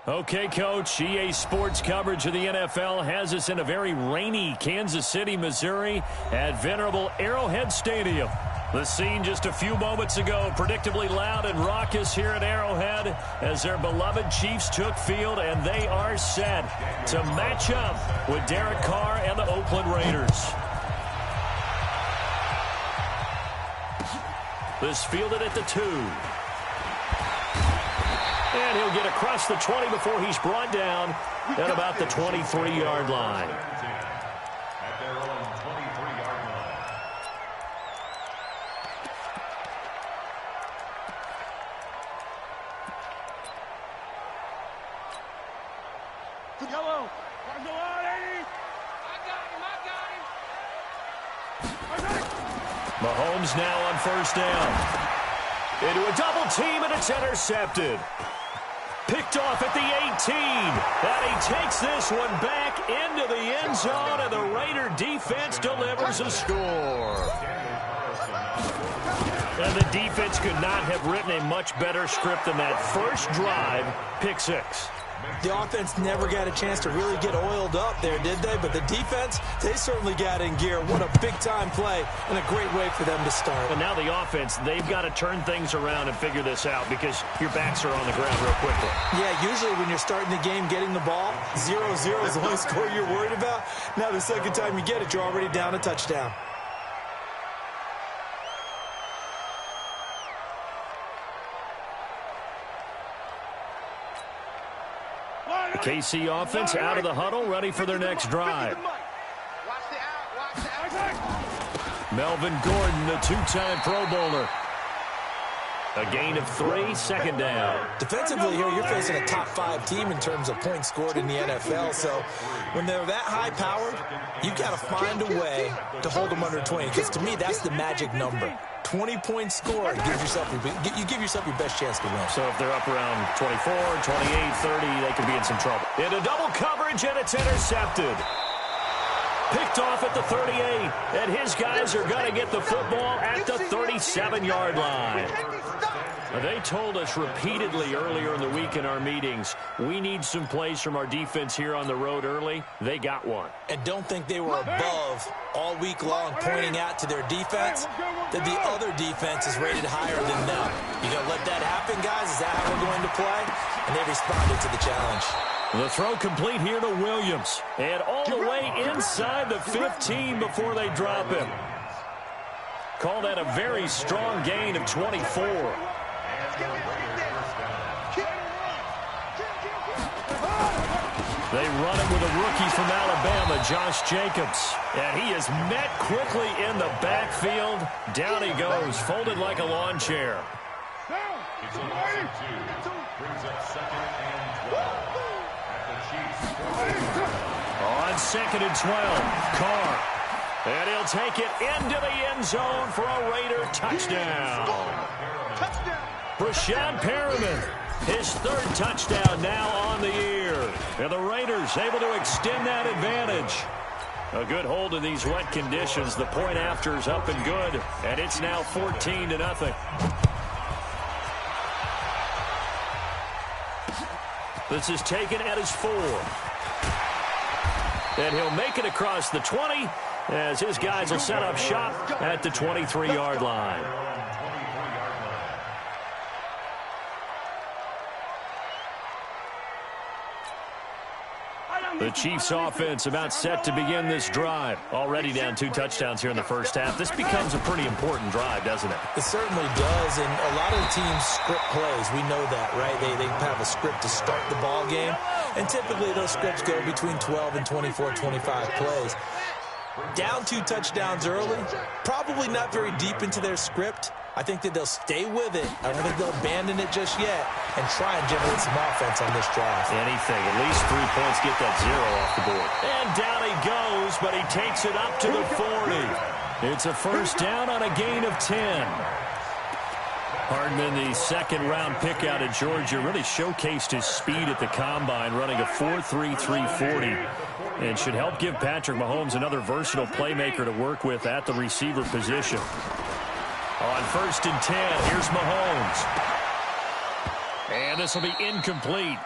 Okay, Coach, EA Sports coverage of the NFL has us in a very rainy Kansas City, Missouri at venerable Arrowhead Stadium. The scene just a few moments ago, predictably loud and raucous here at Arrowhead as their beloved Chiefs took field, and they are set to match up with Derek Carr and the Oakland Raiders. This fielded at the 2. And he'll get across the 20 before he's brought down at about the 23-yard line. At their own 23-yard line. Yellow. I got him. Mahomes now on first down. Into a double team, and it's intercepted. Picked off at the 18. And he takes this one back into the end zone, and the Raider defense delivers a score. And the defense could not have written a much better script than that first drive, pick 6. The offense never got a chance to really get oiled up there, did they? But the defense, they certainly got in gear. What a big-time play and a great way for them to start. And now the offense, they've got to turn things around and figure this out because your backs are on the ground real quickly. Yeah, usually when you're starting the game getting the ball, 0-0 is the only score you're worried about. Now the second time you get it, you're already down a touchdown. The KC offense out of the huddle, ready for their next drive. Melvin Gordon, the two-time Pro Bowler. A gain of 3, second down. Defensively here, you're facing a top 5 team in terms of points scored in the NFL. So when they're that high-powered, you've got to find a way to hold them under 20. Because to me, that's the magic number. 20 points scored, you give yourself your best chance to win. So if they're up around 24, 28, 30, they could be in some trouble. Into double coverage, and it's intercepted. Picked off at the 38, and his guys are going to get the football at the 37-yard line. They told us repeatedly earlier in the week in our meetings, we need some plays from our defense here on the road early. They got one. And don't think they were above all week long pointing out to their defense that the other defense is rated higher than them. You going to let that happen, guys? Is that how we're going to play? And they responded to the challenge. The throw complete here to Williams. And all the way inside the 15 before they drop him. Call that a very strong gain of 24. They run it with a rookie from Alabama, Josh Jacobs. And he is met quickly in the backfield. Down he goes, folded like a lawn chair. It's a loss of 2. Brings up 2nd and 12 at the Chiefs. On 2nd and 12, Carr. And he'll take it into the end zone for a Raider touchdown. Brashad Perriman, his 3rd touchdown now on the year. And the Raiders able to extend that advantage. A good hold in these wet conditions. The point after is up and good. And it's now 14-0. This is taken at his 4. And he'll make it across the 20 as his guys will set up shop at the 23-yard line. The Chiefs offense about set to begin this drive. Already down 2 touchdowns here in the first half. This becomes a pretty important drive, doesn't it? It certainly does, and a lot of the teams script plays. We know that, right? They have a script to start the ball game, and typically those scripts go between 12 and 24, 25 plays. Down 2 touchdowns early, probably not very deep into their script. I think that they'll stay with it. I don't think they'll abandon it just yet and try and generate some offense on this drive. Anything. At least 3 points, get that 0 off the board. And down he goes, but he takes it up to the 40. It's a first down on a gain of 10. Hardman, the second-round pick out of Georgia, really showcased his speed at the combine, running a 4.33 40, and should help give Patrick Mahomes another versatile playmaker to work with at the receiver position. On 1st and 10, here's Mahomes. And this will be incomplete.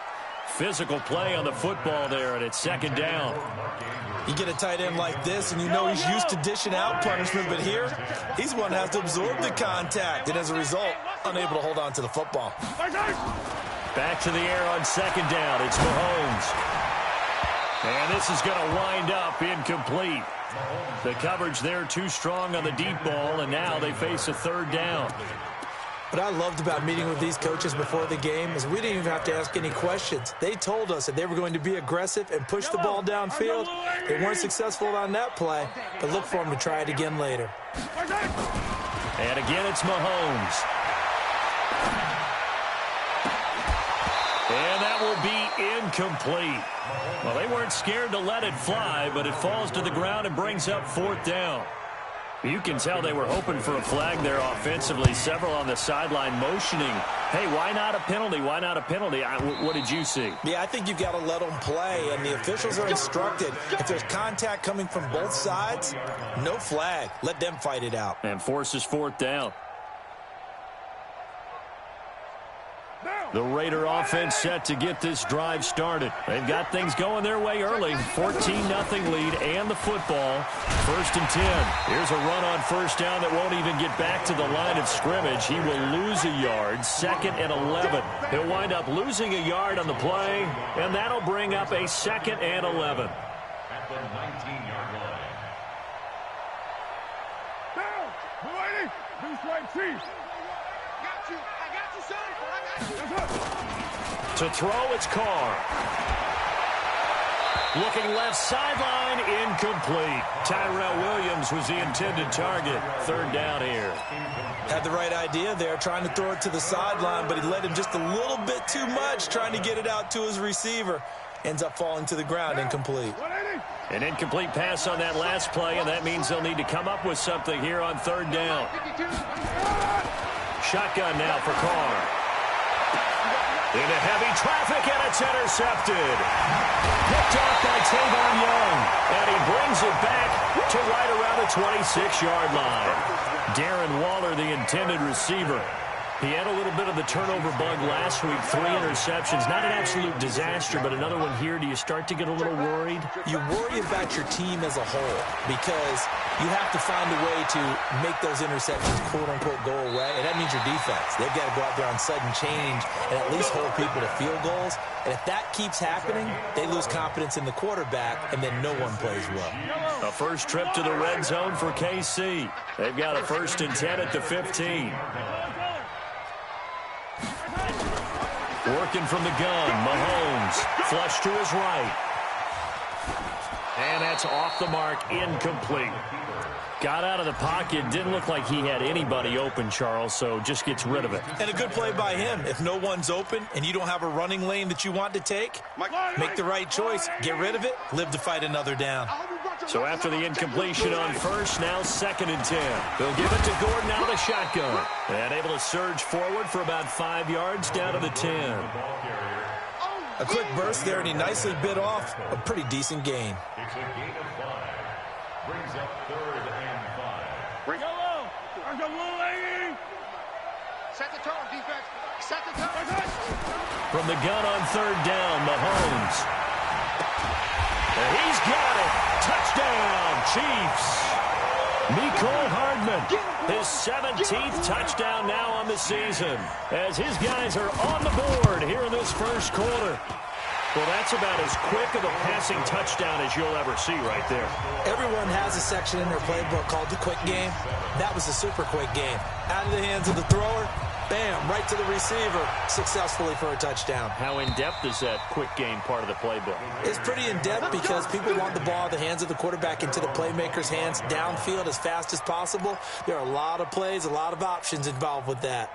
Physical play on the football there, and it's second down. You get a tight end like this, and you know he's used to dishing out punishment, but here, he's one that has to absorb the contact, and as a result, unable to hold on to the football. Back to the air on second down. It's Mahomes. And this is going to wind up incomplete. The coverage there too strong on the deep ball, and now they face a third down. What I loved about meeting with these coaches before the game is we didn't even have to ask any questions. They told us that they were going to be aggressive and push the ball downfield. They weren't successful on that play, but look for them to try it again later. And again, it's Mahomes. And that will be incomplete. Well, they weren't scared to let it fly, but it falls to the ground and brings up fourth down. You can tell they were hoping for a flag there offensively. Several on the sideline motioning, hey, why not a penalty? Why not a penalty? What did you see? Yeah, I think you've got to let them play, and the officials are instructed. If there's contact coming from both sides, no flag. Let them fight it out. And forces fourth down. The Raider offense set to get this drive started. They've got things going their way early. 14-0 lead and the football. 1st and 10. Here's a run on first down that won't even get back to the line of scrimmage. He will lose a yard. 2nd and 11. He'll wind up losing a yard on the play, and that'll bring up a 2nd and 11. At the 19-yard line. Down! Mulaney! Blue stripe C! To throw, it's Carr. Looking left sideline, incomplete. Tyrell Williams was the intended target. 3rd down here. Had the right idea there, trying to throw it to the sideline, but he led him just a little bit too much, trying to get it out to his receiver. Ends up falling to the ground, incomplete. An incomplete pass on that last play, and that means they'll need to come up with something here on 3rd down. Shotgun now for Carr. Into heavy traffic, and it's intercepted. Picked off by Tavon Young, and he brings it back to right around the 26-yard line. Darren Waller, the intended receiver. He had a little bit of the turnover bug last week, 3 interceptions. Not an absolute disaster, but another one here. Do you start to get a little worried? You worry about your team as a whole because you have to find a way to make those interceptions, quote-unquote, go away, and that means your defense. They've got to go out there on sudden change and at least hold people to field goals. And if that keeps happening, they lose confidence in the quarterback, and then no one plays well. A first trip to the red zone for KC. They've got a 1st and 10 at the 15. Working from the gun, Mahomes, flush to his right. And that's off the mark, incomplete. Got out of the pocket, didn't look like he had anybody open, Charles, so just gets rid of it. And a good play by him. If no one's open and you don't have a running lane that you want to take, make the right choice, get rid of it, live to fight another down. So after the incompletion on first, now 2nd and 10. They'll give it to Gordon out of the shotgun. And able to surge forward for about 5 yards down to the 10. A quick burst there, and he nicely bit off a pretty decent gain. It's a gain of 5. Brings up 3rd and 5. Bring yellow! There's a Mulaney! Set the tone, defense. Set the tone. From the gun on 3rd down, Mahomes. And he's got it. Touchdown, Chiefs. Mecole Hardman, his 17th touchdown now on the season, as his guys are on the board here in this first quarter. Well, that's about as quick of a passing touchdown as you'll ever see right there. Everyone has a section in their playbook called the quick game. That was a super quick game. Out of the hands of the thrower, bam, right to the receiver, successfully for a touchdown. How in-depth is that quick game part of the playbook? It's pretty in-depth because people want the ball in the hands of the quarterback into the playmaker's hands downfield as fast as possible. There are a lot of plays, a lot of options involved with that.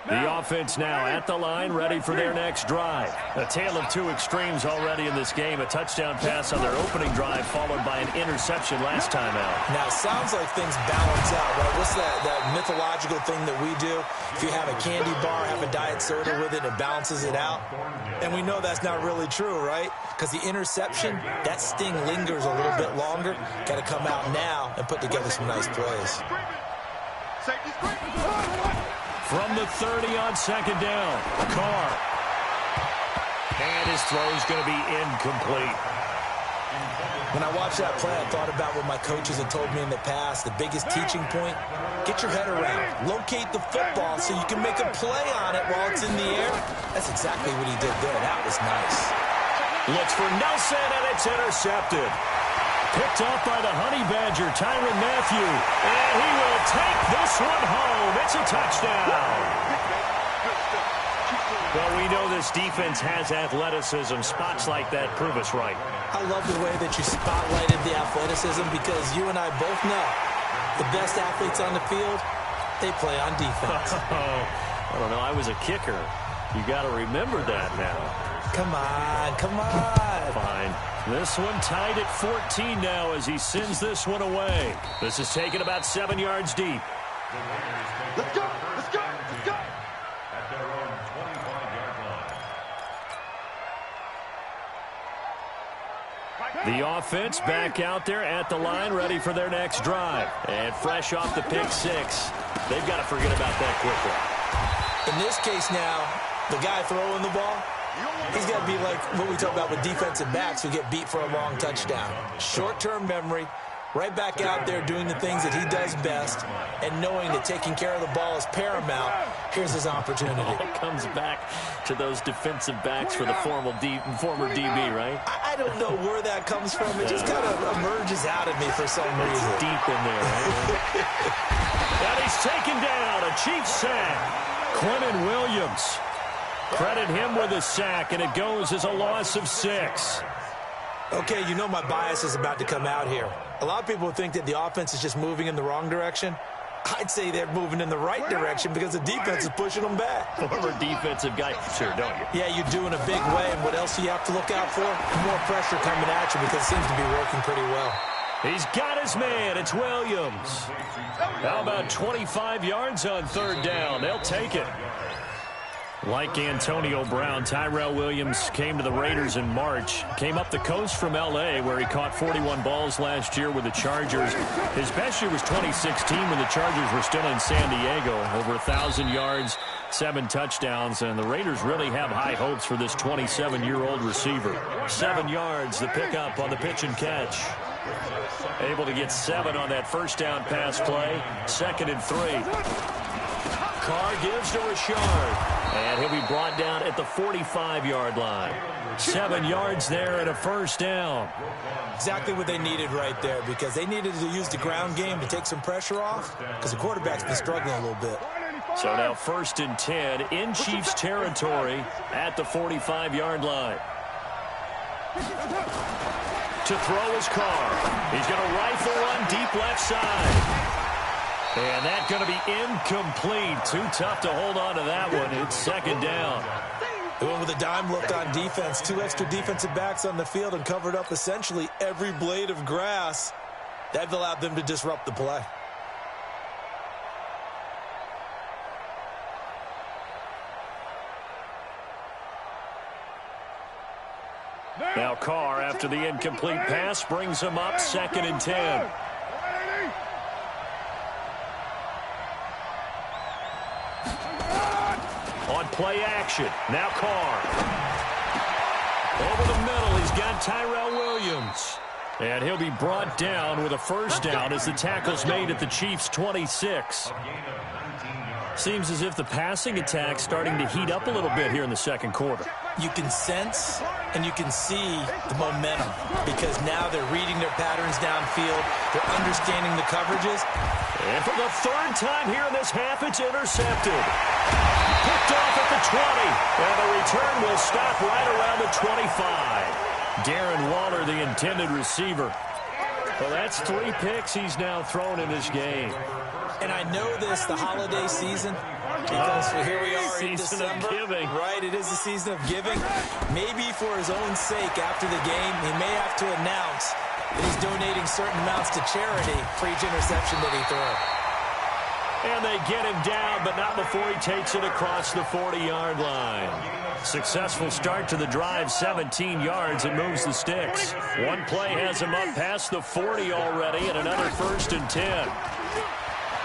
The offense now at the line, ready for their next drive. A tale of two extremes already in this game. A touchdown pass on their opening drive, followed by an interception last time out. Now, it sounds like things balance out, right? What's that mythological thing that we do? If you have a candy bar, have a diet soda with it, it balances it out. And we know that's not really true, right? Because the interception, that sting lingers a little bit longer. Got to come out now and put together some nice plays. From the 30 on second down. Carr. And his throw's going to be incomplete. When I watched that play, I thought about what my coaches had told me in the past. The biggest teaching point, get your head around. Locate the football so you can make a play on it while it's in the air. That's exactly what he did there. That was nice. Looks for Nelson, and it's intercepted. Picked off by the Honey Badger, Tyrann Mathieu. And he will take this one home. It's a touchdown. Well, we know this defense has athleticism. Spots like that prove us right. I love the way that you spotlighted the athleticism because you and I both know the best athletes on the field, they play on defense. I don't know. I was a kicker. You got to remember that now. Come on, come on. Fine. This one tied at 14 now as he sends this one away. This is taken about 7 yards deep. Let's go! Let's go! Let's go! At their own 25-yard line. The offense back out there at the line, ready for their next drive. And fresh off the pick six. They've got to forget about that quickly. In this case now, the guy throwing the ball, he's got to be like what we talk about with defensive backs who get beat for a long touchdown. Short-term memory, right back out there doing the things that he does best, and knowing that taking care of the ball is paramount. Here's his opportunity. It comes back to those defensive backs for the former DB, right? I don't know where that comes from. It just kind of emerges out of me for some reason. It's deep in there, right? And he's taken down, a Chiefs sack. Quentin Williams. Credit him with a sack, and it goes as a loss of 6. Okay, you know my bias is about to come out here. A lot of people think that the offense is just moving in the wrong direction. I'd say they're moving in the right direction because the defense is pushing them back. Former defensive guy. Sure, don't you? Yeah, you do in a big way, and what else do you have to look out for? More pressure coming at you because it seems to be working pretty well. He's got his man. It's Williams. How about 25 yards on third down? They'll take it. Like Antonio Brown, Tyrell Williams came to the Raiders in March. Came up the coast from L.A., where he caught 41 balls last year with the Chargers. His best year was 2016 when the Chargers were still in San Diego. Over 1,000 yards, 7 touchdowns, and the Raiders really have high hopes for this 27-year-old receiver. 7 yards, the pickup on the pitch and catch. Able to get 7 on that first down pass play. 2nd and 3. Carr gives to Richard. And he'll be brought down at the 45-yard line. 7 yards there and a first down. Exactly what they needed right there because they needed to use the ground game to take some pressure off because the quarterback's been struggling a little bit. So now 1st and 10 in Chiefs territory at the 45-yard line. To throw is Carr. He's going to rifle one deep left side. And that's going to be incomplete. Too tough to hold on to that one. It's 2nd down. They went with a dime look on defense. 2 extra defensive backs on the field and covered up essentially every blade of grass. That allowed them to disrupt the play. Now Carr, after the incomplete pass, brings him up 2nd and 10. On play action, now Carr. Over the middle, he's got Tyrell Williams. And he'll be brought down with a first down as the tackle's made at the Chiefs' 26. Seems as if the passing attack's starting to heat up a little bit here in the second quarter. You can sense and you can see the momentum because now they're reading their patterns downfield. They're understanding the coverages. And for the 3rd time here in this half, it's intercepted. Picked off at the 20. And the return will stop right around the 25. Darren Waller, the intended receiver. Well, that's 3 picks he's now thrown in this game. And I know this, the holiday season, because here we are in Season December. of giving. Right, it is the season of giving. Maybe for his own sake after the game, he may have to announce that he's donating certain amounts to charity for each interception that he throws. And they get him down, but not before he takes it across the 40-yard line. Successful start to the drive, 17 yards, and moves the sticks. One play has him up past the 40 already, and another 1st and 10.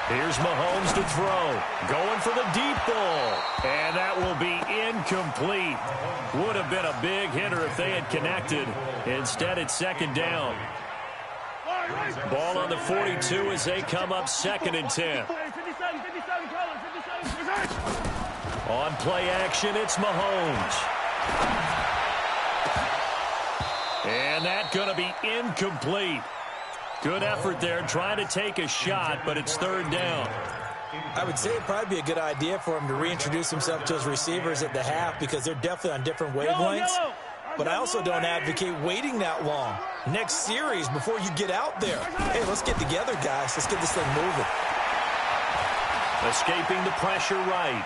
Here's Mahomes to throw. Going for the deep ball. And that will be incomplete. Would have been a big hitter if they had connected. Instead, it's second down. Ball on the 42 as they come up 2nd and 10. On play action, it's Mahomes. And that's going to be incomplete. Good effort there, trying to take a shot, but it's 3rd down. I would say it'd probably be a good idea for him to reintroduce himself to his receivers at the half because they're definitely on different wavelengths. But I also don't advocate waiting that long. Next series before you get out there. Hey, let's get together, guys. Let's get this thing moving. Escaping the pressure right.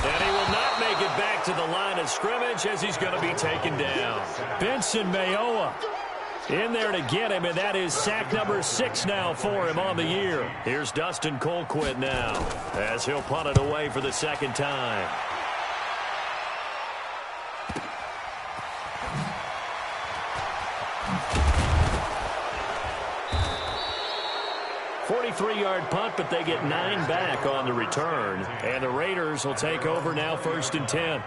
And he will not make it back to the line of scrimmage as he's going to be taken down. Benson Mayowa in there to get him, and that is sack number 6 now for him on the year. Here's Dustin Colquitt now as he'll punt it away for the 2nd time. 43-yard punt, but they get 9 back on the return. And the Raiders will take over now 1st and 10.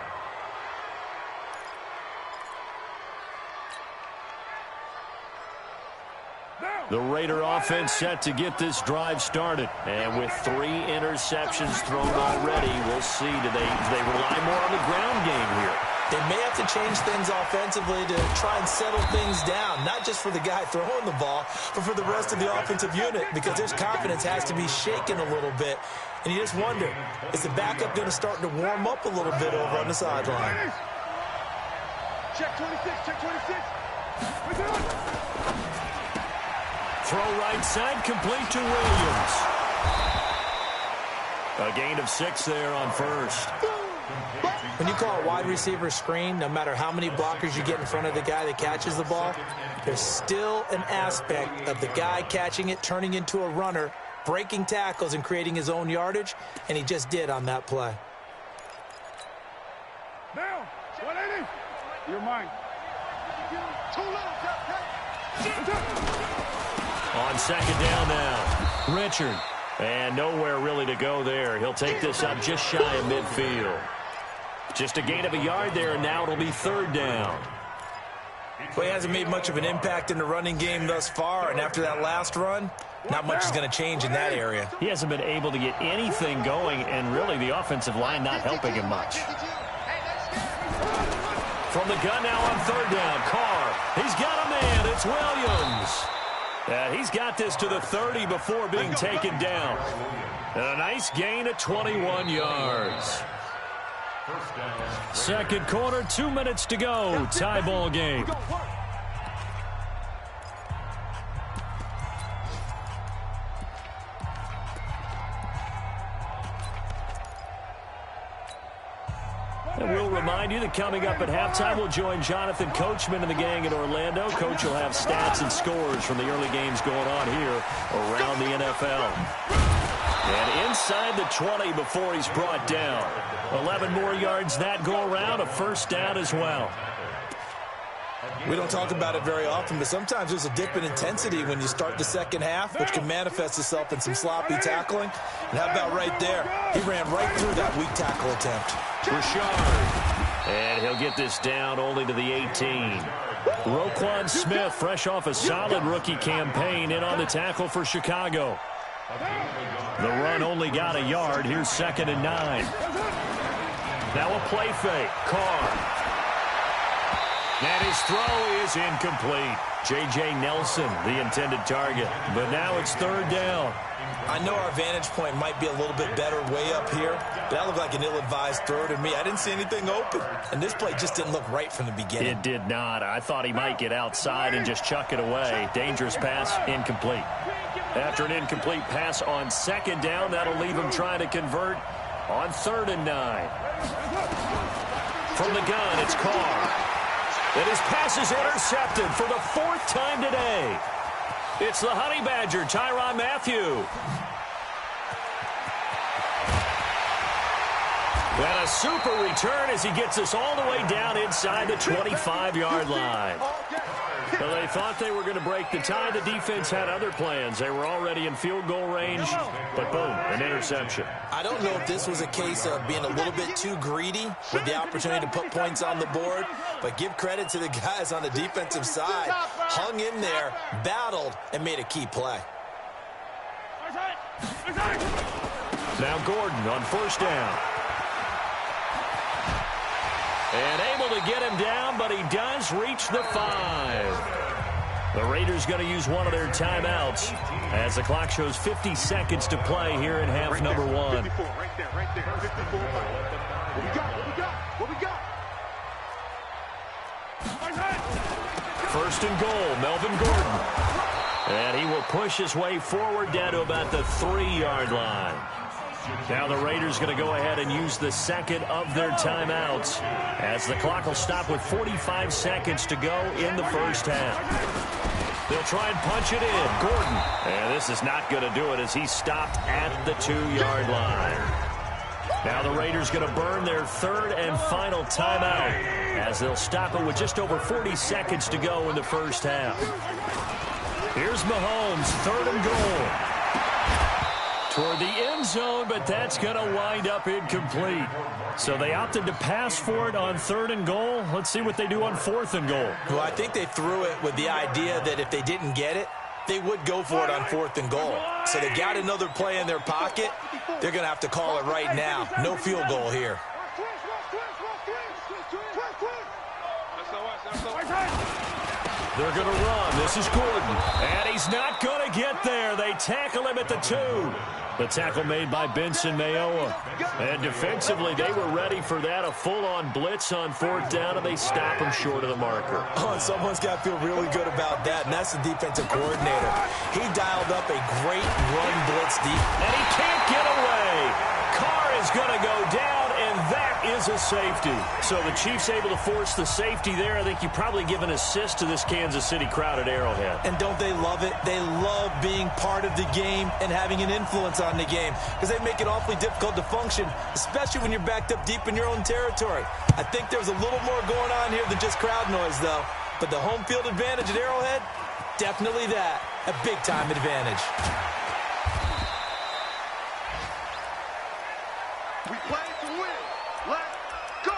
The Raider offense set to get this drive started. And with 3 interceptions thrown already, we'll see. Do they rely more on the ground game here? They may have to change things offensively to try and settle things down, not just for the guy throwing the ball, but for the rest of the offensive unit, because their confidence has to be shaken a little bit. And you just wonder, is the backup going to start to warm up a little bit over on the sideline? Check 26, check 26. What's it on? Throw right side, complete to Williams. A gain of 6 there on 1st. When you call a wide receiver screen, no matter how many blockers you get in front of the guy that catches the ball, there's still an aspect of the guy catching it, turning into a runner, breaking tackles and creating his own yardage, and he just did on that play. Now, 180. You're mine. Too low. On 2nd down now, Richard. And nowhere really to go there. He'll take this up just shy of midfield. Just a gain of a yard there, and now it'll be 3rd down. Well, he hasn't made much of an impact in the running game thus far, and after that last run, not much is going to change in that area. He hasn't been able to get anything going, and really the offensive line not helping him much. From the gun now on 3rd down, Carr. He's got a man. It's Williams. He's got this to the 30 before being taken down. And a nice gain of 21 yards. 2nd quarter, 2 minutes to go. Tie ball game. And we'll remind you that coming up at halftime, we'll join Jonathan Coachman and the gang in Orlando. Coach will have stats and scores from the early games going on here around the NFL. And inside the 20 before he's brought down. 11 more yards that go around, a 1st down as well. We don't talk about it very often, but sometimes there's a dip in intensity when you start the 2nd half, which can manifest itself in some sloppy tackling. And how about right there? He ran right through that weak tackle attempt. Richard. And he'll get this down only to the 18. Roquan Smith, fresh off a solid rookie campaign, in on the tackle for Chicago. The run only got a yard. Here's 2nd and 9. Now a play fake. Carr. And his throw is incomplete. J.J. Nelson, the intended target. But now it's 3rd down. I know our vantage point might be a little bit better way up here, but that looked like an ill-advised throw to me. I didn't see anything open, and this play just didn't look right from the beginning. It did not. I thought he might get outside and just chuck it away. Dangerous pass, incomplete. After an incomplete pass on 2nd down, that'll leave him trying to convert on 3rd and 9. From the gun, it's Carr. And his pass is intercepted for the 4th time today. It's the Honey Badger, Tyrann Mathieu. And a super return as he gets us all the way down inside the 25-yard line. Well, they thought they were going to break the tie. The defense had other plans. They were already in field goal range, but boom, an interception. I don't know if this was a case of being a little bit too greedy with the opportunity to put points on the board, but give credit to the guys on the defensive side. Hung in there, battled, and made a key play. Now Gordon on first down. And able to get him down, but he does reach the 5. The Raiders going to use one of their timeouts as the clock shows 50 seconds to play here in half number 1. 54, right there, 54. What we got? First and goal, Melvin Gordon. And he will push his way forward down to about the 3-yard line. Now the Raiders going to go ahead and use the second of their timeouts as the clock will stop with 45 seconds to go in the first half. They'll try and punch it in. Gordon. And this is not going to do it as he's stopped at the 2-yard line. Now the Raiders going to burn their third and final timeout as they'll stop it with just over 40 seconds to go in the first half. Here's Mahomes, third and goal. Toward the end zone, but that's going to wind up incomplete. So they opted to pass for it on third and goal. Let's see what they do on fourth and goal. Well, I think they threw it with the idea that if they didn't get it, they would go for it on fourth and goal. So they got another play in their pocket. They're going to have to call it right now. No field goal here. They're going to run. This is Gordon. And he's not going to get there. They tackle him at the 2. The tackle made by Benson Mayowa. And defensively, they were ready for that. A full-on blitz on fourth down, and they stop him short of the marker. Oh, and someone's got to feel really good about that, and that's the defensive coordinator. He dialed up a great run blitz deep. And he can't get away. Carr is going to go down, and that is a safety. So the Chiefs able to force the safety there. I think you probably give an assist to this Kansas City crowd at Arrowhead. And don't they love it? They love being part of the game and having an influence on the game because they make it awfully difficult to function, especially when you're backed up deep in your own territory. I think there's a little more going on here than just crowd noise, though. But the home field advantage at Arrowhead, definitely that. A big-time advantage. We play to win. Let's go.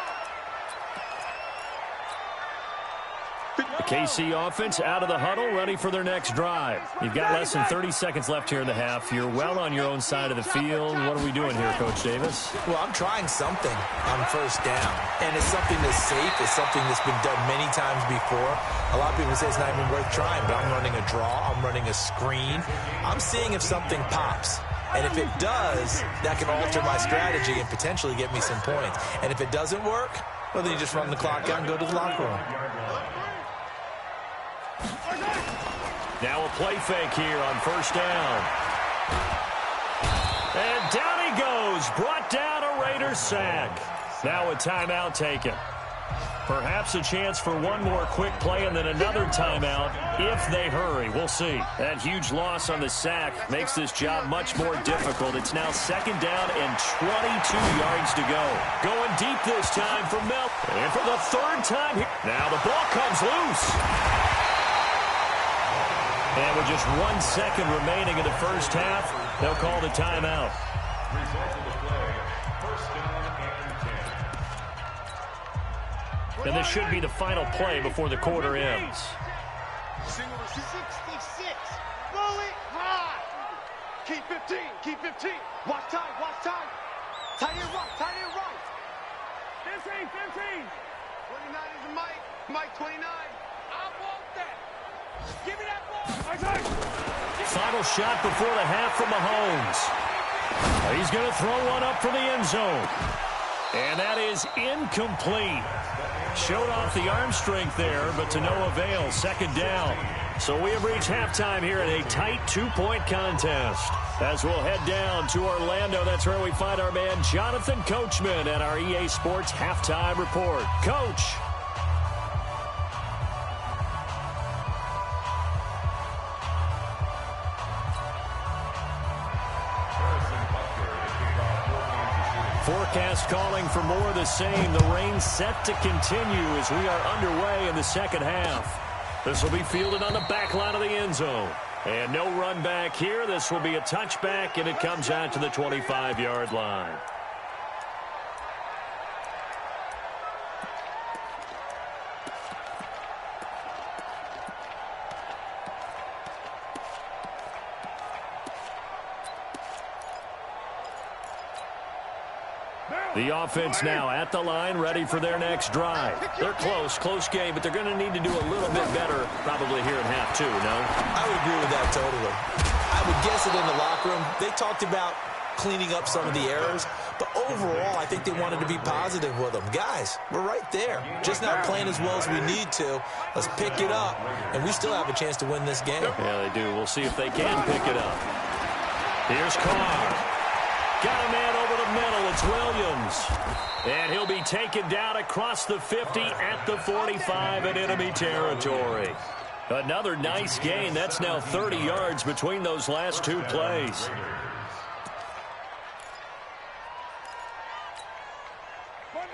The KC offense out of the huddle, ready for their next drive. You've got less than 30 seconds left here in the half. You're well on your own side of the field. What are we doing here, Coach Davis? Well, I'm trying something on first down, and it's something that's safe. It's something that's been done many times before. A lot of people say it's not even worth trying, but I'm running a draw. I'm running a screen. I'm seeing if something pops. And if it does, that can alter my strategy and potentially get me some points. And if it doesn't work, well, then you just run the clock out and go to the locker room. Now a play fake here on first down. And down he goes. Brought down a Raiders sack. Now a timeout taken. Perhaps a chance for one more quick play and then another timeout if they hurry. We'll see. That huge loss on the sack makes this job much more difficult. It's now second down and 22 yards to go. Going deep this time for Mel. And for the third time here. Now the ball comes loose. And with just 1 second remaining in the first half, they'll call the timeout. Result of the play, first down and 10. And this should be the final play before the quarter ends. 66. Roll it high. Keep 15. Keep 15. Watch time. Watch time. Tight end right. Tight end right. 15. 15. 29 is the Mike. Mike 29. I want that. Give me that ball. Final shot before the half from Mahomes. He's going to throw one up for the end zone. And that is incomplete. Showed off the arm strength there, but to no avail. Second down. So we have reached halftime here in a tight 2-point contest. As we'll head down to Orlando, that's where we find our man Jonathan Coachman at our EA Sports Halftime Report. Coach. Forecast calling for more of the same. The rain set to continue as we are underway in the second half. This will be fielded on the back line of the end zone. And no run back here. This will be a touchback, and it comes out to the 25-yard line. The offense now at the line, ready for their next drive. They're close game, but they're going to need to do a little bit better probably here in half two, no? I would agree with that totally. I would guess it in the locker room. They talked about cleaning up some of the errors, but overall, I think they wanted to be positive with them. Guys, we're right there. Just not playing as well as we need to. Let's pick it up, and we still have a chance to win this game. Yeah, they do. We'll see if they can pick it up. Here's Carr. Got a man over the middle. It's Williams. And he'll be taken down across the 50 at the 45 in enemy territory. Another nice gain. That's now 30 yards between those last two plays.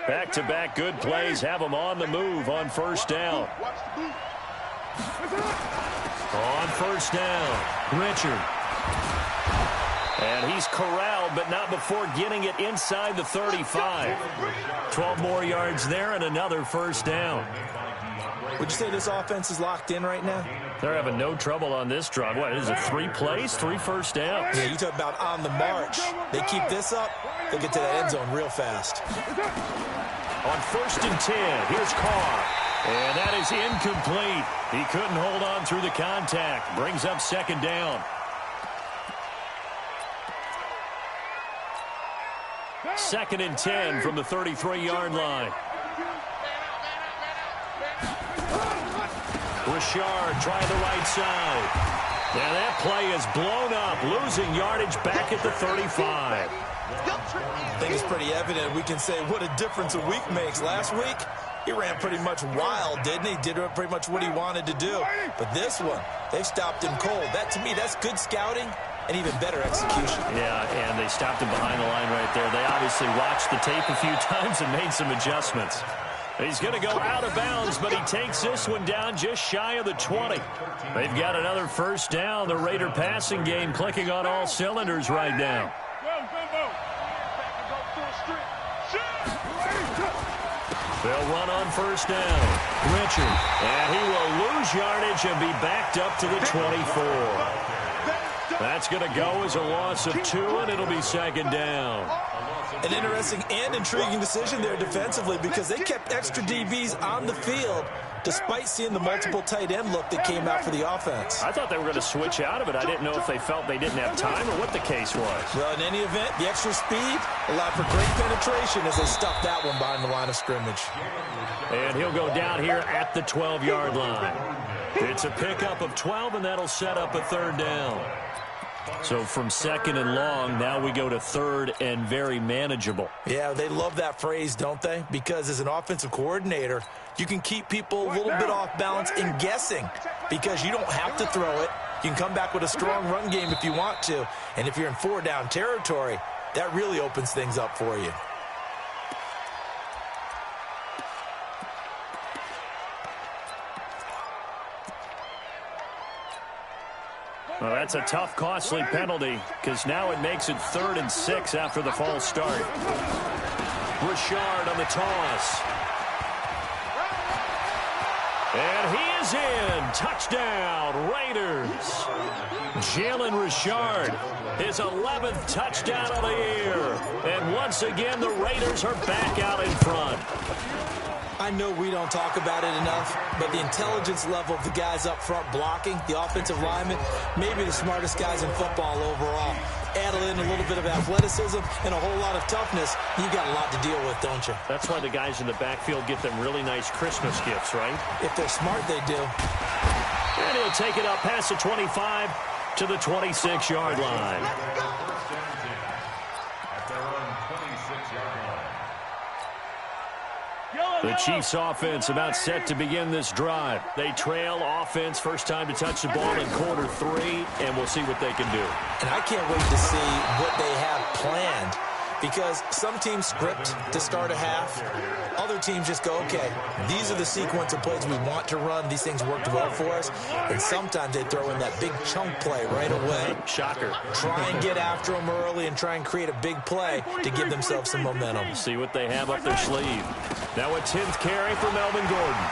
Back-to-back good plays have them on the move on first down. On first down, Richard. And he's corralled, but not before getting it inside the 35. 12 more yards there and another first down. Would you say this offense is locked in right now? They're having no trouble on this drive. What, is it 3 plays, 3 first downs? Yeah, you talk about on the march. They keep this up, they'll get to the end zone real fast. On first and 10, here's Carr. And that is incomplete. He couldn't hold on through the contact. Brings up second down. Second and 10 from the 33-yard line. Richard trying the right side. And that play is blown up, losing yardage back at the 35. I think it's pretty evident. We can say what a difference a week makes. Last week, he ran pretty much wild, didn't he? Did pretty much what he wanted to do. But this one, they've stopped him cold. That, to me, that's good scouting and even better execution. Yeah, and they stopped him behind the line right there. They obviously watched the tape a few times and made some adjustments. He's going to go out of bounds, but he takes this one down just shy of the 20. They've got another first down. The Raider passing game clicking on all cylinders right now. They'll run on first down. Richard, and he will lose yardage and be backed up to the 24. That's going to go as a loss of 2, and it'll be second down. An interesting and intriguing decision there defensively because they kept extra DBs on the field despite seeing the multiple tight end look that came out for the offense. I thought they were going to switch out of it. I didn't know if they felt they didn't have time or what the case was. Well, in any event, the extra speed allowed for great penetration as they stuffed that one behind the line of scrimmage. And he'll go down here at the 12-yard line. It's a pickup of 12, and that'll set up a third down. So from second and long, now we go to third and very manageable. Yeah, they love that phrase, don't they? Because as an offensive coordinator, you can keep people a little bit off balance and guessing because you don't have to throw it. You can come back with a strong run game if you want to. And if you're in 4-down territory, that really opens things up for you. Well, that's a tough, costly penalty because now it makes it 3rd and 6 after the false start. Richard on the toss. And he is in. Touchdown, Raiders. Jalen Richard, his 11th touchdown of the year. And once again, the Raiders are back out in front. I know we don't talk about it enough, but the intelligence level of the guys up front blocking, the offensive linemen, maybe the smartest guys in football overall. Add in a little bit of athleticism and a whole lot of toughness, you've got a lot to deal with, don't you? That's why the guys in the backfield get them really nice Christmas gifts, right? If they're smart, they do. And he'll take it up past the 25 to the 26-yard line. The Chiefs offense about set to begin this drive. They trail offense, first time to touch the ball in quarter 3, and we'll see what they can do. And I can't wait to see what they have planned because some teams script to start a half. Other teams just go, okay, these are the sequence of plays we want to run. These things worked well for us. And sometimes they throw in that big chunk play right away. Shocker. Try and get after them early and try and create a big play to give themselves some momentum. See what they have up their sleeve. Now a 10th carry for Melvin Gordon.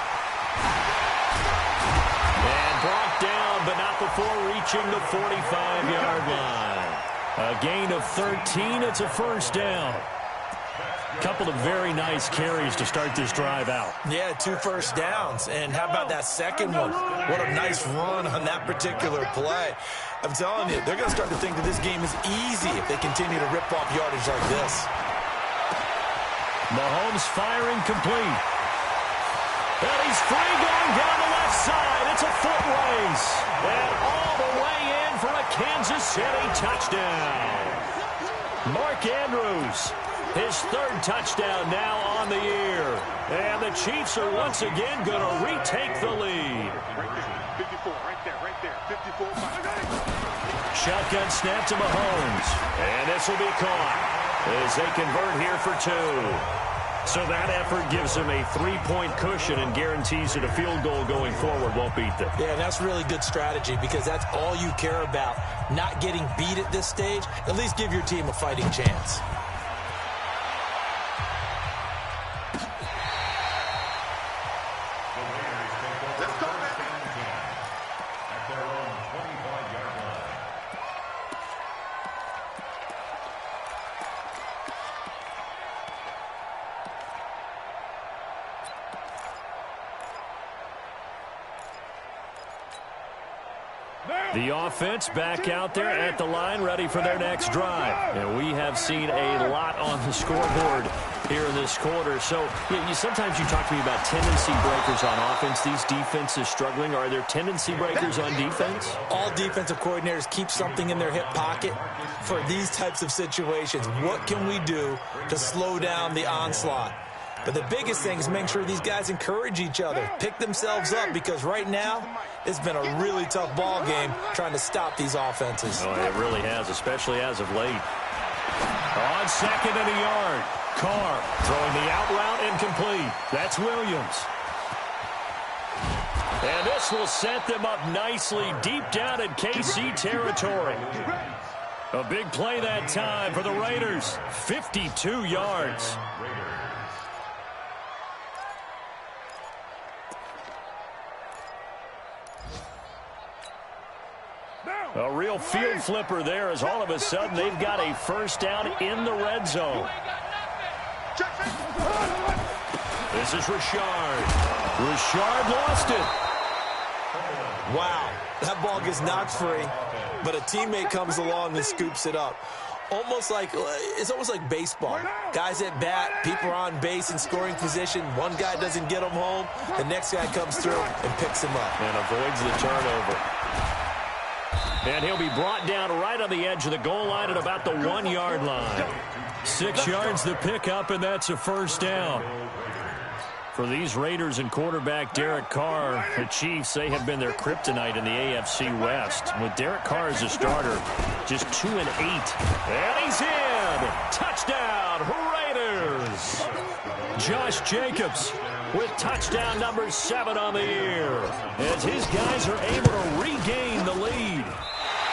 And brought down, but not before reaching the 45-yard line. A gain of 13. It's a first down. Couple of very nice carries to start this drive out. Yeah, 2 first downs. And how about that second one? What a nice run on that particular play. I'm telling you, they're going to start to think that this game is easy if they continue to rip off yardage like this. Mahomes firing complete. And he's free going down the left side. It's a foot race. And all the way in for a Kansas City touchdown. Mark Andrews, his 3rd touchdown now on the year. And the Chiefs are once again going to retake the lead. 54, right there, 54. Shotgun snap to Mahomes. And this will be caught as they convert here for 2. So that effort gives them a 3-point cushion and guarantees that a field goal going forward won't beat them. Yeah, that's really good strategy because that's all you care about. Not getting beat at this stage. At least give your team a fighting chance. The offense back out there at the line, ready for their next drive. And we have seen a lot on the scoreboard here in this quarter. So sometimes you talk to me about tendency breakers on offense. These defenses struggling. Are there tendency breakers on defense? All defensive coordinators keep something in their hip pocket for these types of situations. What can we do to slow down the onslaught? But the biggest thing is make sure these guys encourage each other, pick themselves up, because right now it's been a really tough ball game trying to stop these offenses. Oh, it really has, especially as of late. On 2nd and a yard, Carr throwing the out route incomplete. That's Williams. And this will set them up nicely deep down in KC territory. A big play that time for the Raiders. 52 yards. A real field flipper there as all of a sudden they've got a first down in the red zone. This is Richard. Richard lost it. Wow, that ball gets knocked free, but a teammate comes along and scoops it up. It's almost like baseball. Guys at bat, people are on base in scoring position. One guy doesn't get them home. The next guy comes through and picks him up. And avoids the turnover. And he'll be brought down right on the edge of the goal line at about the 1-yard line. 6 yards the pickup, and that's a first down. For these Raiders and quarterback Derek Carr, the Chiefs, they have been their kryptonite in the AFC West. With Derek Carr as a starter, just 2-8. And he's in! Touchdown, Raiders! Josh Jacobs with touchdown number 7 on the year, as his guys are able to regain the lead.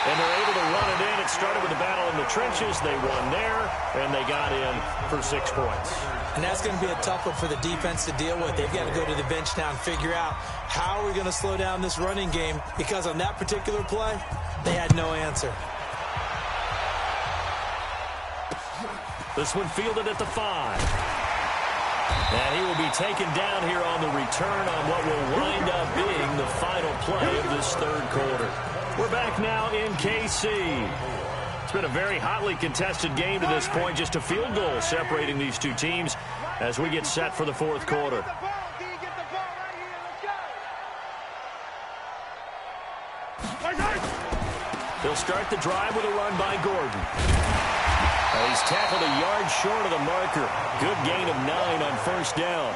And they're able to run it in. It started with a battle in the trenches. They won there, and they got in for 6 points. And that's going to be a tough one for the defense to deal with. They've got to go to the bench now and figure out how are we going to slow down this running game, because on that particular play, they had no answer. This one fielded at the 5. And he will be taken down here on the return on what will wind up being the final play of this 3rd quarter. We're back now in KC. It's been a very hotly contested game to this point. Just a field goal separating these two teams as we get set for the 4th quarter. They'll start the drive with a run by Gordon. He's tackled a yard short of the marker. Good gain of 9 on first down.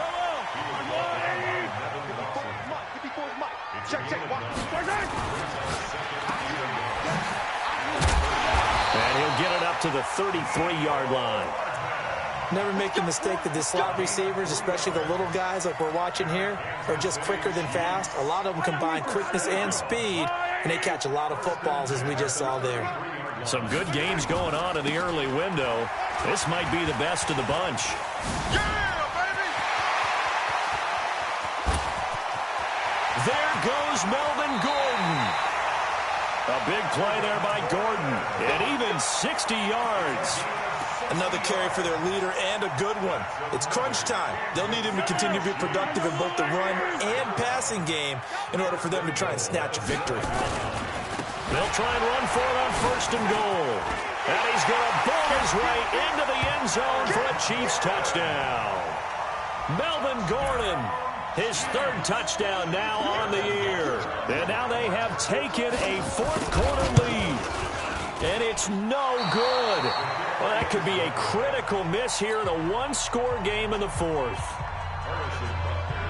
And he'll get it up to the 33-yard line. Never make the mistake that the slot receivers, especially the little guys like we're watching here, are just quicker than fast. A lot of them combine quickness and speed, and they catch a lot of footballs, as we just saw there. Some good games going on in the early window. This might be the best of the bunch. Yeah, baby! There goes Melvin Gordon. A big play there by Gordon. And even 60 yards. Another carry for their leader and a good one. It's crunch time. They'll need him to continue to be productive in both the run and passing game in order for them to try and snatch a victory. They'll try and run for it on 1st and goal. And he's going to bowl his way into the end zone for a Chiefs touchdown. Melvin Gordon, his 3rd touchdown now on the year. And now they have taken a 4th quarter lead. And it's no good. Well, that could be a critical miss here in a one-score game in the 4th.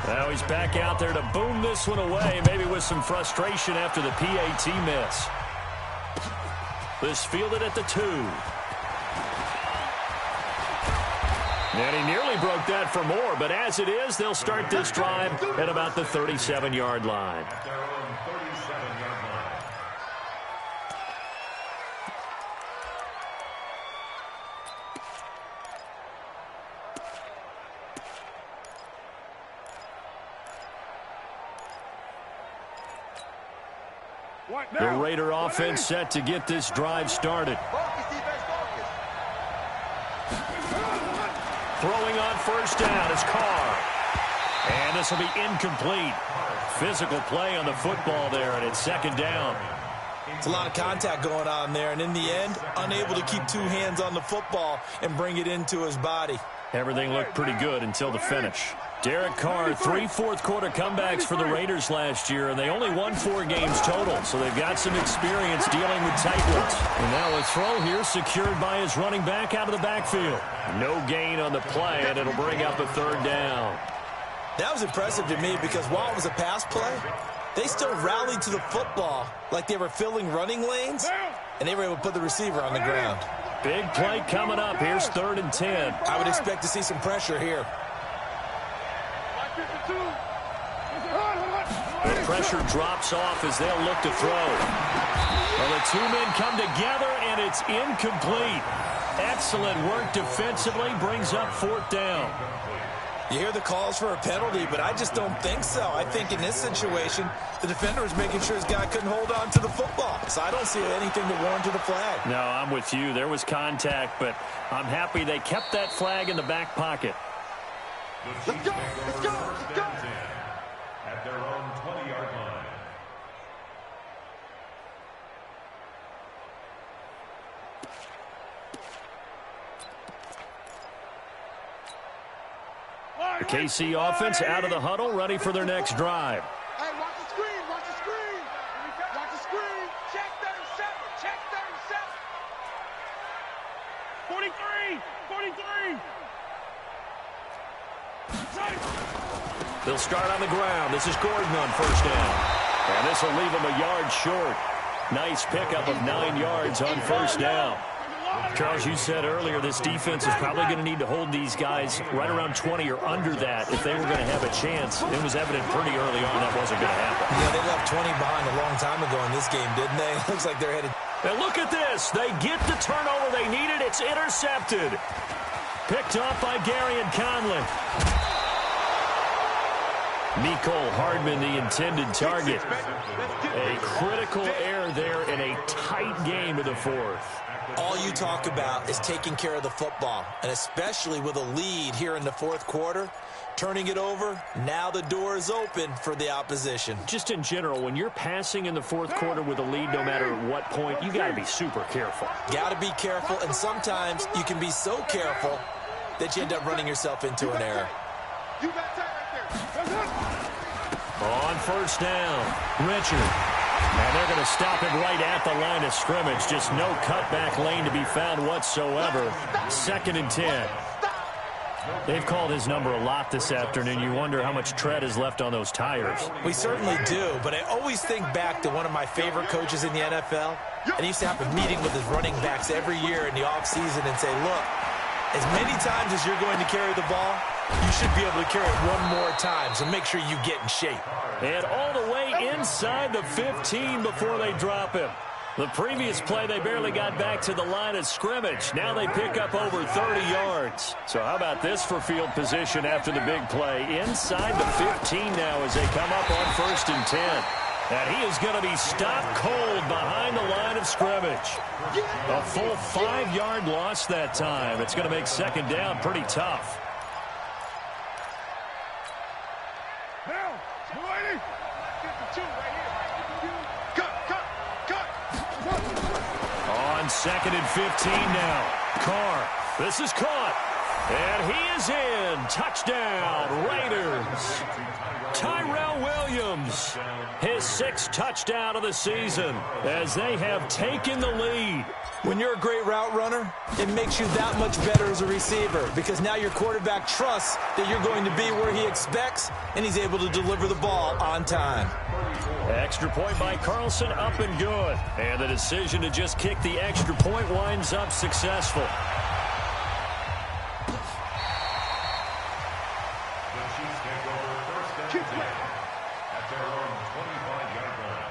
Now he's back out there to boom this one away, maybe with some frustration after the PAT miss. This fielded at the 2. And he nearly broke that for more, but as it is, they'll start this drive at about the 37-yard line. The Raider offense set to get this drive started. Throwing on 1st down is Carr. And this will be incomplete. Physical play on the football there, and it's 2nd down. It's a lot of contact going on there, and in the end, unable to keep 2 hands on the football and bring it into his body. Everything looked pretty good until the finish. Derek Carr, 3 fourth-quarter comebacks for the Raiders last year, and they only won 4 games total, so they've got some experience dealing with tight ones. And now a throw here secured by his running back out of the backfield. No gain on the play, and it'll bring up a 3rd down. That was impressive to me because while it was a pass play, they still rallied to the football like they were filling running lanes, and they were able to put the receiver on the ground. Big play coming up. Here's 3rd and 10. I would expect to see some pressure here. The pressure drops off as they'll look to throw. Well, the 2 men come together, and it's incomplete. Excellent work defensively, brings up 4th down. You hear the calls for a penalty, but I just don't think so. I think in this situation, the defender was making sure his guy couldn't hold on to the football. So I don't see anything to warrant to the flag. No, I'm with you. There was contact, but I'm happy they kept that flag in the back pocket. Let's go! Let's go! Let's go! At their own 20-yard line. The KC offense out of the huddle, ready for their next drive. Hey, watch the screen! Watch the screen! Watch the screen! Check 37! Check 37! 43! 43! They'll start on the ground. This is Gordon on 1st down. And this will leave him a yard short. Nice pickup of 9 yards on 1st down. Charles, you said earlier this defense is probably going to need to hold these guys right around 20 or under that if they were going to have a chance. It was evident pretty early on that wasn't going to happen. Yeah, they left 20 behind a long time ago in this game, didn't they? Looks like they're headed. And look at this. They get the turnover they needed. It's intercepted. Picked off by Gary and Conley. Nicole Hardman, the intended target. A critical error there in a tight game in the 4th. All you talk about is taking care of the football, and especially with a lead here in the 4th quarter, turning it over, now the door is open for the opposition. Just in general, when you're passing in the 4th quarter with a lead, no matter what point, you got to be super careful. Got to be careful, and sometimes you can be so careful that you end up running yourself into an error. You got time right there. On 1st down, Richard. And they're going to stop him right at the line of scrimmage. Just no cutback lane to be found whatsoever. 2nd and 10. They've called his number a lot this afternoon. You wonder how much tread is left on those tires. We certainly do, but I always think back to one of my favorite coaches in the NFL. And he used to have a meeting with his running backs every year in the offseason and say, look, As many times as you're going to carry the ball, you should be able to carry it one more time, so make sure you get in shape. And all the way inside the 15 before they drop him. The previous play, they barely got back to the line of scrimmage. Now they pick up over 30 yards. So how about this for field position after the big play? Inside the 15 now as they come up on 1st and 10. And he is going to be stopped cold behind the line of scrimmage. A full 5-yard loss that time. It's going to make 2nd down pretty tough. On 2nd and 15 now. Carr. This is caught. And he is in. Touchdown, Raiders. Tyrell Williams. His 6th touchdown of the season as they have taken the lead. When you're a great route runner, it makes you that much better as a receiver because now your quarterback trusts that you're going to be where he expects, and he's able to deliver the ball on time. Extra point by Carlson, up and good. And the decision to just kick the extra point winds up successful. The Chiefs take over 1st and 10 at their own 25-yard line.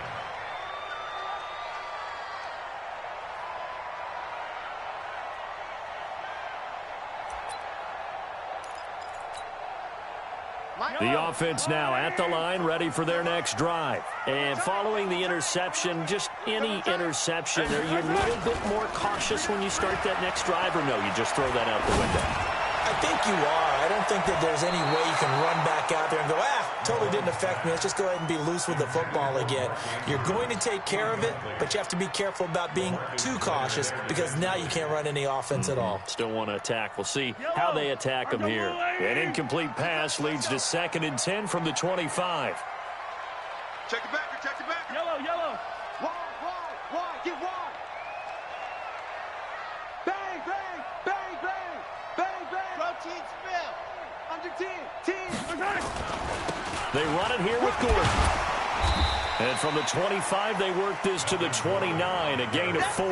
The offense now at the line, ready for their next drive. And following the interception, just any interception, are you a little bit more cautious when you start that next drive, or no, you just throw that out the window? I think you are. I don't think that there's any way you can run back out there and go, totally didn't affect me. Let's just go ahead and be loose with the football again. You're going to take care of it, but you have to be careful about being too cautious because now you can't run any offense at all. Still want to attack. We'll see how they attack them here. An incomplete pass leads to 2nd and 10 from the 25. Check it back, check it back. Yellow, yellow. Wide, get wide. Bang, bang, bang, bang, bang, bang. Protein spill. Under 10. They run it here with Gordon. And from the 25, they work this to the 29, a gain of 4.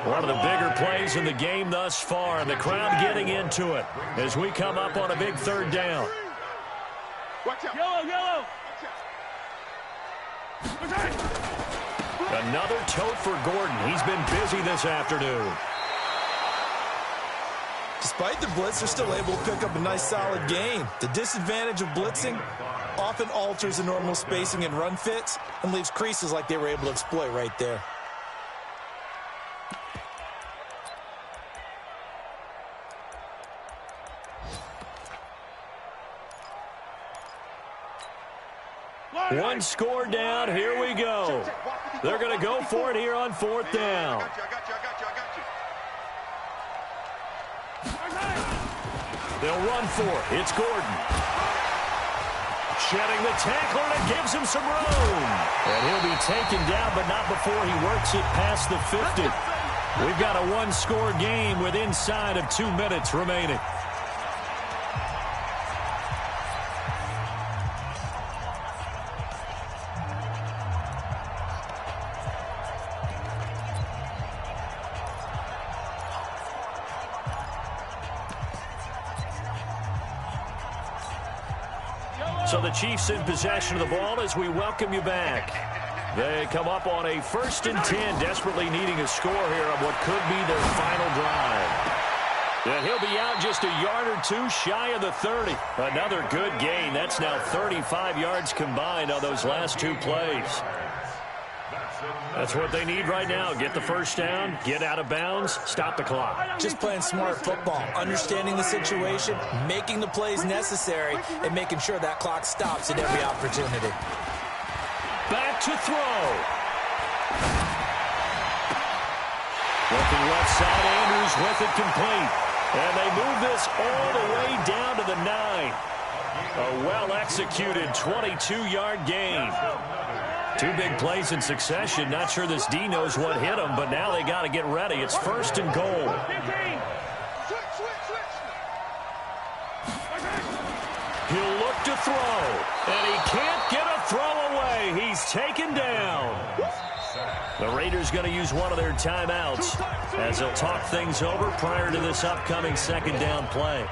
One of the bigger plays in the game thus far, and the crowd getting into it as we come up on a big 3rd down. Watch out. Yellow. Another tote for Gordon. He's been busy this afternoon. Despite the blitz, they're still able to pick up a nice solid gain. The disadvantage of blitzing often alters the normal spacing and run fits and leaves creases like they were able to exploit right there. One score down. Here we go. They're going to go for it here on 4th down. I got you. They'll run for it. It's Gordon. Shedding the tackler, and it gives him some room. And he'll be taken down, but not before he works it past the 50. We've got a one-score game with inside of 2 minutes remaining. So the Chiefs in possession of the ball as we welcome you back. They come up on a 1st and 10, desperately needing a score here on what could be their final drive. And he'll be out just a yard or two shy of the 30. Another good gain. That's now 35 yards combined on those last 2 plays. That's what they need right now. Get the 1st down, get out of bounds, stop the clock. Just playing smart football, understanding the situation, making the plays necessary, and making sure that clock stops at every opportunity. Back to throw. Looking left side, Andrews with it complete. And they move this all the way down to the 9. A well-executed 22-yard gain. 2 big plays in succession. Not sure this D knows what hit him, but now they got to get ready. It's 1st and goal. He'll look to throw, and he can't get a throw away. He's taken down. The Raiders going to use one of their timeouts as they'll talk things over prior to this upcoming second down play.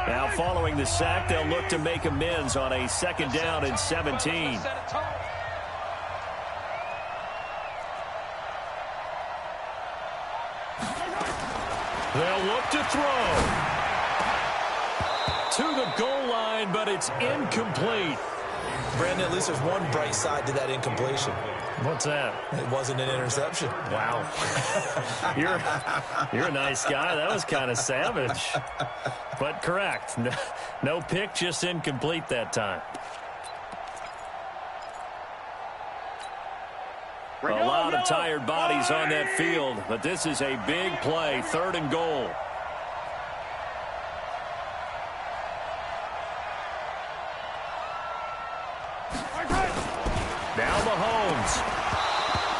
Now following the sack, they'll look to make amends on a second down and 17. They'll look to throw. To the goal line, but it's incomplete. Brandon, at least there's one bright side to that incompletion. What's that? It wasn't an interception. Wow. You're a nice guy. That was kind of savage. But correct. No pick, just incomplete that time. A lot of tired bodies on that field, but this is a big play, 3rd and goal. Now Mahomes.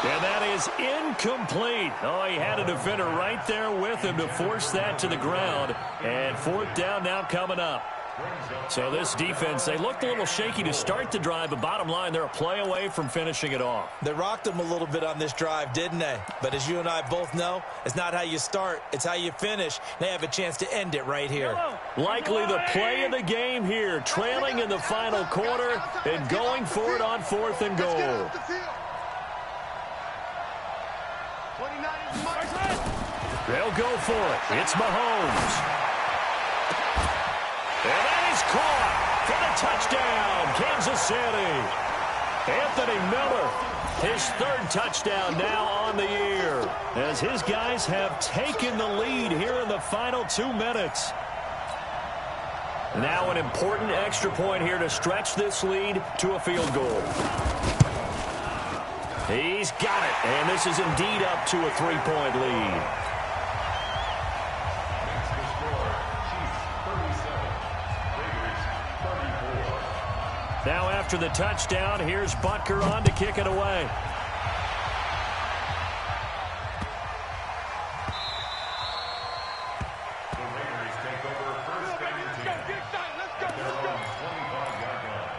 And that is incomplete. Oh, he had a defender right there with him to force that to the ground. And 4th down now coming up. So this defense, they looked a little shaky to start the drive, but bottom line, they're a play away from finishing it off. They rocked them a little bit on this drive, didn't they? But as you and I both know, it's not how you start, it's how you finish. They have a chance to end it right here. Likely the play of the game here, trailing in the final quarter and going for it on 4th and goal. They'll go for it. It's Mahomes. And that is caught for the touchdown, Kansas City. Anthony Miller, his 3rd touchdown now on the year, as his guys have taken the lead here in the final 2 minutes. Now an important extra point here to stretch this lead to a field goal. He's got it, and this is indeed up to a 3-point lead. Now after the touchdown, here's Butker on to kick it away. The Raiders take over 1st and 10. They're on 25-yard line.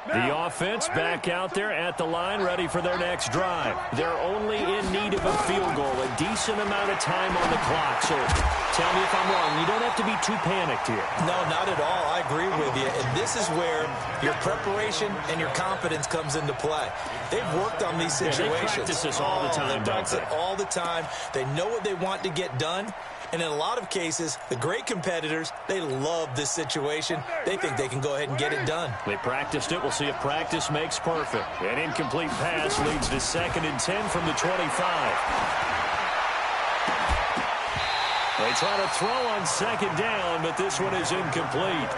The offense back out there at the line, ready for their next drive. They're only in need of a field goal, a decent amount of time on the clock. So tell me if I'm wrong. You don't have to be too panicked here. No, not at all. I agree with you. And this is where your preparation and your confidence comes into play. They've worked on these situations. They practice this all the time. They practice it all the time. They know what they want to get done. And in a lot of cases, the great competitors, they love this situation. They think they can go ahead and get it done. They practiced it. We'll see if practice makes perfect. An incomplete pass leads to 2nd and 10 from the 25. They try to throw on 2nd down, but this one is incomplete.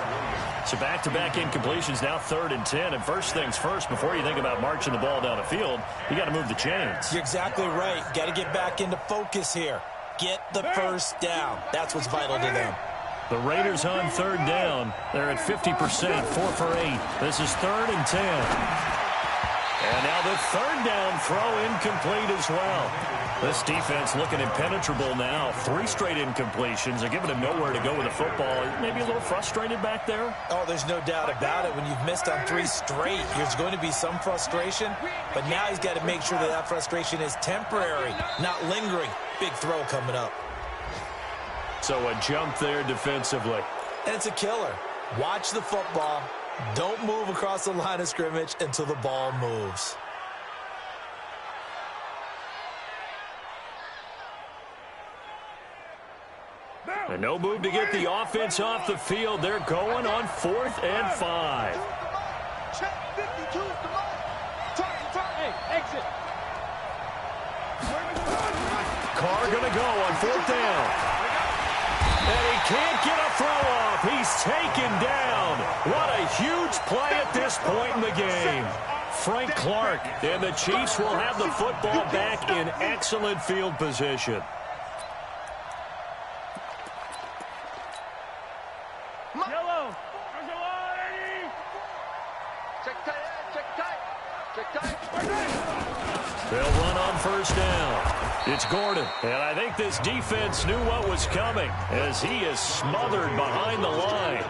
So back-to-back incompletions, now 3rd and 10. And first things first, before you think about marching the ball down the field, you got to move the chains. You're exactly right. Got to get back into focus here. Get the first down. That's what's vital to them. The Raiders on 3rd down. They're at 50%, 4 for 8. This is 3rd and 10. And now the 3rd down throw incomplete as well. This defense looking impenetrable now. 3 straight incompletions. They're giving him nowhere to go with the football. Maybe a little frustrated back there. Oh, there's no doubt about it. When you've missed on 3 straight, there's going to be some frustration. But now he's got to make sure that that frustration is temporary, not lingering. Big throw coming up. So a jump there defensively. And it's a killer. Watch the football. Don't move across the line of scrimmage until the ball moves. And no move to get the offense off the field. They're going on 4th and 5. Check 52 is the mark. Turn. Hey, exit. Carr going to go on 4th down. And he can't get a throw off. He's taken down. What a huge play at this point in the game. Frank Clark, and the Chiefs will have the football back in excellent field position. Yellow. Check tight end, check tight. Check tight. They'll run on 1st down. It's Gordon, and I think this defense knew what was coming as he is smothered behind the line.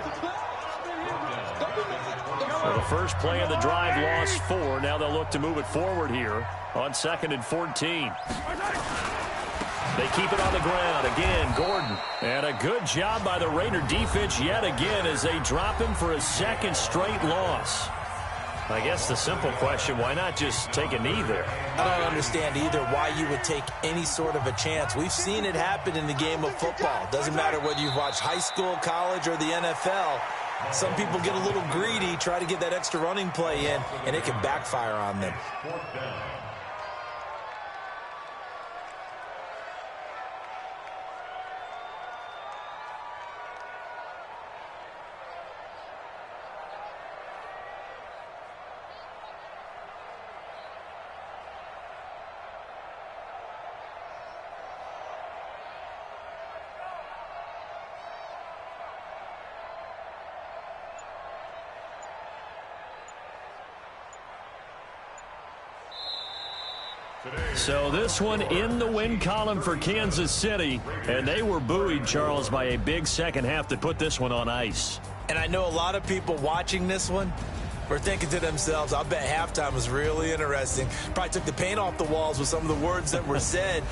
So the first play of the drive lost 4. Now they'll look to move it forward here on 2nd and 14. They keep it on the ground. Again, Gordon. And a good job by the Raider defense yet again as they drop him for a 2nd straight loss. I guess the simple question, why not just take a knee there? I don't understand either why you would take any sort of a chance. We've seen it happen in the game of football. Doesn't matter whether you've watched high school, college, or the NFL. Some people get a little greedy, try to get that extra running play in, and it can backfire on them. So this one in the win column for Kansas City, and they were buoyed, Charles, by a big second half that put this one on ice. And I know a lot of people watching this one were thinking to themselves, I bet halftime was really interesting. Probably took the paint off the walls with some of the words that were said.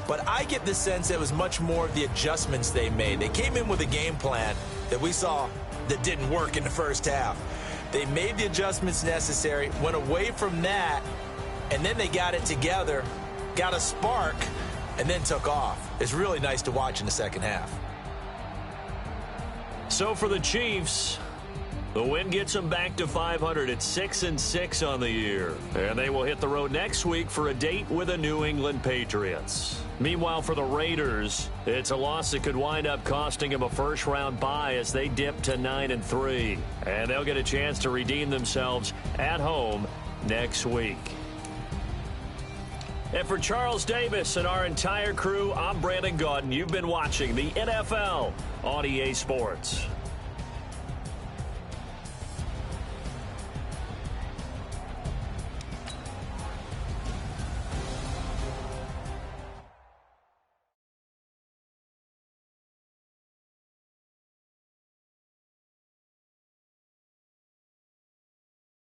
But I get the sense it was much more of the adjustments they made. They came in with a game plan that we saw that didn't work in the first half. They made the adjustments necessary, went away from that, and then they got it together, got a spark, and then took off. It's really nice to watch in the second half. So for the Chiefs, the win gets them back to 500 at 6-6 on the year. And they will hit the road next week for a date with the New England Patriots. Meanwhile, for the Raiders, it's a loss that could wind up costing them a first-round bye as they dip to 9-3. And they'll get a chance to redeem themselves at home next week. And for Charles Davis and our entire crew, I'm Brandon Gaudin. You've been watching the NFL on EA Sports.